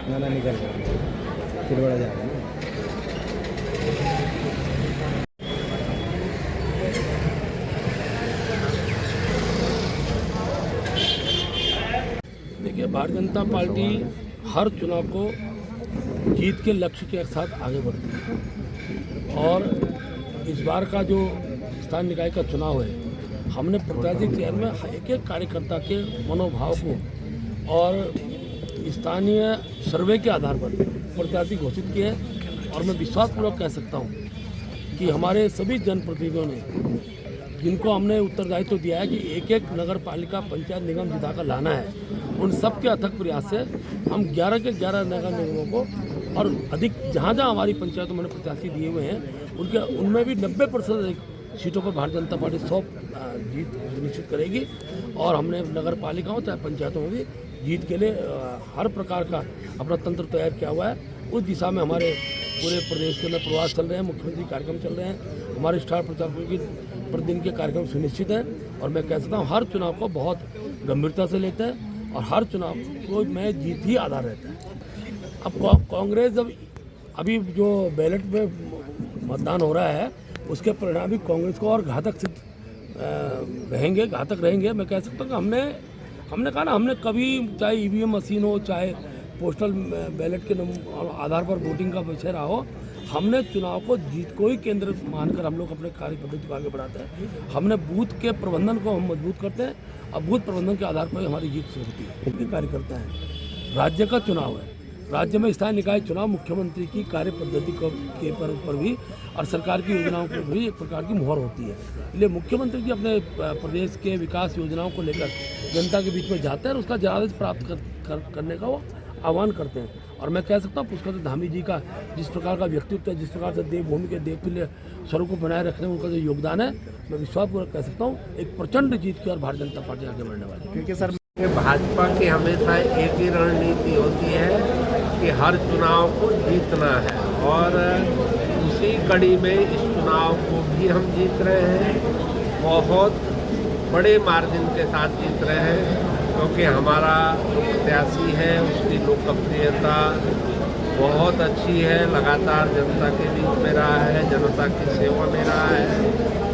ना निकल फिर बड़ा जा रहा है। देखिए, भारतीय जनता पार्टी हर चुनाव को जीत के लक्ष्य के साथ आगे बढ़ती है और इस बार का जो स्थानीय निकाय का चुनाव है, हमने प्रत्याशी चयन में एक एक कार्यकर्ता के मनोभाव को और स्थानीय सर्वे के आधार पर प्रत्याशी घोषित किए हैं। और मैं विश्वासपूर्वक कह सकता हूँ कि हमारे सभी जनप्रतिनिधियों ने, जिनको हमने उत्तरदायित्व दिया है कि एक एक नगर पालिका पंचायत निगम जिताकर लाना है, उन सब के अथक प्रयास से हम 11 के 11 नगर निगमों को और अधिक जहाँ जहाँ हमारी पंचायतों में प्रत्याशी दिए हुए हैं उनमें भी 90% सीटों पर भारतीय जनता पार्टी 100 जीत सुनिश्चित करेगी। और हमने नगर पालिकाओं चाहे पंचायतों में भी जीत के लिए हर प्रकार का अपना तंत्र तैयार किया हुआ है। उस दिशा में हमारे पूरे प्रदेश के अंदर प्रवास चल रहे हैं, मुख्यमंत्री कार्यक्रम चल रहे हैं, हमारे स्टार प्रचारकों की प्रतिदिन के कार्यक्रम सुनिश्चित हैं। और मैं कह सकता हूँ हर चुनाव को बहुत गंभीरता से लेते हैं और हर चुनाव को में जीत ही आधार रहता है। अब कांग्रेस जब अभी जो बैलेट पे मतदान हो रहा है उसके परिणाम भी कांग्रेस को और घातक सिद्ध घातक रहेंगे। मैं कह सकता हूँ कि हमने कहा ना, हमने कभी चाहे ईवीएम मशीन हो, चाहे पोस्टल बैलेट के आधार पर वोटिंग का विषय रहा हो, हमने चुनाव को जीत को ही केंद्र मानकर हम लोग अपने कार्य पद्धति को आगे बढ़ाते हैं। हमने बूथ के प्रबंधन को हम मजबूत करते हैं और बूथ प्रबंधन के आधार पर हमारी जीत शुरू होती है। उनके कार्यकर्ता हैं, राज्य का चुनाव है, राज्य में स्थानीय निकाय चुनाव मुख्यमंत्री की कार्य पद्धति के पर भी और सरकार की योजनाओं पर भी एक प्रकार की मुहर होती है। इसलिए मुख्यमंत्री जी अपने प्रदेश के विकास योजनाओं को लेकर जनता के बीच में जाते हैं और उसका जनादेश प्राप्त करने का वो आह्वान करते हैं। और मैं कह सकता हूँ पुष्कर धामी जी का जिस प्रकार का व्यक्तित्व है, जिस प्रकार से देवभूमि के देवतुल्य स्वरूप को बनाए रखने में उनका जो योगदान है, मैं विश्वासपूर्वक कह सकता हूँ एक प्रचंड जीत की और भारतीय जनता पार्टी आगे बढ़ने वाली है। क्योंकि सर भाजपा की हमेशा एक ही रणनीति होती है कि हर चुनाव को जीतना है और उसी कड़ी में इस चुनाव को भी हम जीत रहे हैं। बहुत बड़े मार्जिन के साथ जीत रहे हैं क्योंकि हमारा प्रत्याशी है, उसकी लोकप्रियता बहुत अच्छी है, लगातार जनता के बीच में रहा है, जनता की सेवा में रहा है,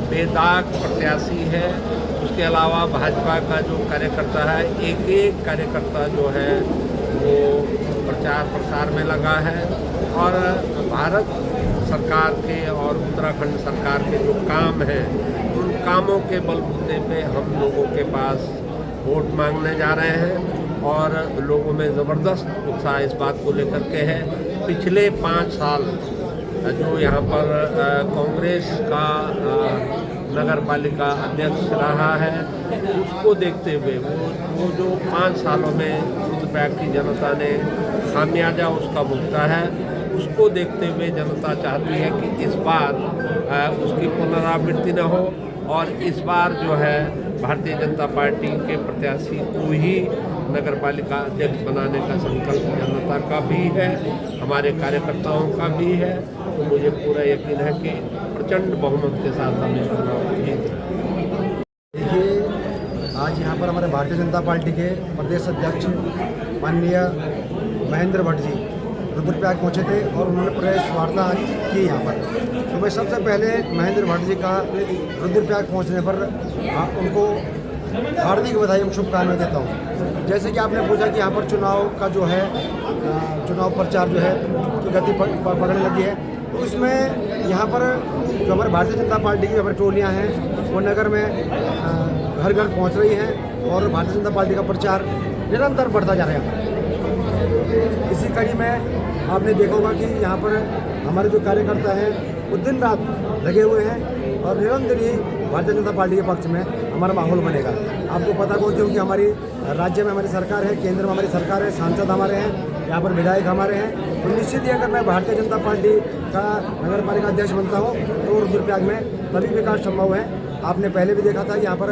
बेदाग प्रत्याशी है। उसके अलावा भाजपा का जो कार्यकर्ता है, एक एक कार्यकर्ता जो है वो प्रचार प्रसार में लगा है और भारत सरकार के और उत्तराखंड सरकार के जो काम हैं उन कामों के बलबूते पे हम लोगों के पास वोट मांगने जा रहे हैं और लोगों में ज़बरदस्त उत्साह इस बात को लेकर के है। पिछले 5 साल जो यहाँ पर कांग्रेस का नगर पालिका अध्यक्ष रहा है, उसको देखते हुए वो जो 5 सालों में रुद्रप्रयाग की जनता ने खामियाजा उसका भुगता है, उसको देखते हुए जनता चाहती है कि इस बार उसकी पुनरावृत्ति न हो और इस बार जो है भारतीय जनता पार्टी के प्रत्याशी को ही नगर पालिका अध्यक्ष बनाने का संकल्प जनता का भी है, हमारे कार्यकर्ताओं का भी है। तो मुझे पूरा यकीन है कि प्रचंड बहुमत के साथ हम इस चुनाव को जीत रहे हैं। देखिए, आज यहाँ पर हमारे भारतीय जनता पार्टी के प्रदेश अध्यक्ष माननीय महेंद्र भट्ट जी रुद्रप्रयाग पहुँचे थे और उन्होंने प्रेस वार्ता की यहाँ पर। तो मैं सबसे पहले महेंद्र भट्ट जी का रुद्रप्रयाग पहुँचने पर उनको हार्दिक बधाई और शुभकामनाएं देता हूँ। जैसे कि आपने पूछा कि यहाँ पर चुनाव का जो है चुनाव प्रचार जो है की गति पकड़ने लगी है, तो इसमें यहाँ पर जो हमारे भारतीय जनता पार्टी की हमारी टोलियाँ हैं वो नगर में घर घर पहुँच रही हैं और भारतीय जनता पार्टी का प्रचार निरंतर बढ़ता जा रहा है। इसी कड़ी में आपने देखा होगा कि यहाँ पर हमारे जो कार्यकर्ता हैं वो दिन रात लगे हुए हैं और निरंतर ही भारतीय जनता पार्टी के पक्ष में हमारा माहौल बनेगा। आपको पता हो क्योंकि हमारी राज्य में हमारी सरकार है, केंद्र में हमारी सरकार है, सांसद हमारे हैं, यहाँ पर विधायक हमारे हैं। तो निश्चित ही अगर मैं भारतीय जनता पार्टी का नगर पालिका अध्यक्ष बनता हूँ तो रुद्रप्रयाग में तभी विकास संभव है। आपने पहले भी देखा था यहाँ पर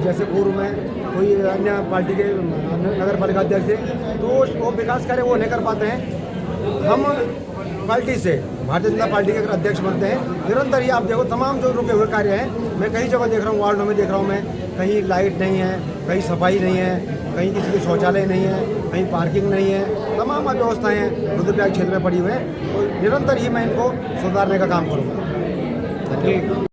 जैसे पूर्व में कोई अन्य पार्टी के नगर पालिका अध्यक्ष थे तो वो विकास कार्य वो नहीं कर पाते हैं। हम पार्टी से भारतीय जनता पार्टी के अगर अध्यक्ष बनते हैं, निरंतर ही आप देखो तमाम जो रुके हुए कार्य हैं, मैं कई जगह देख रहा हूँ, वार्डों में देख रहा हूँ मैं कहीं लाइट नहीं है, कहीं सफाई नहीं है, कहीं किसी की शौचालय नहीं है, कहीं पार्किंग नहीं है, तमाम अव्यवस्थाएँ हैं रुद्रप्रयाग क्षेत्र में पड़ी हुई हैं। तो निरंतर ही मैं इनको सुधारने का काम करूँगा। धन्यवाद।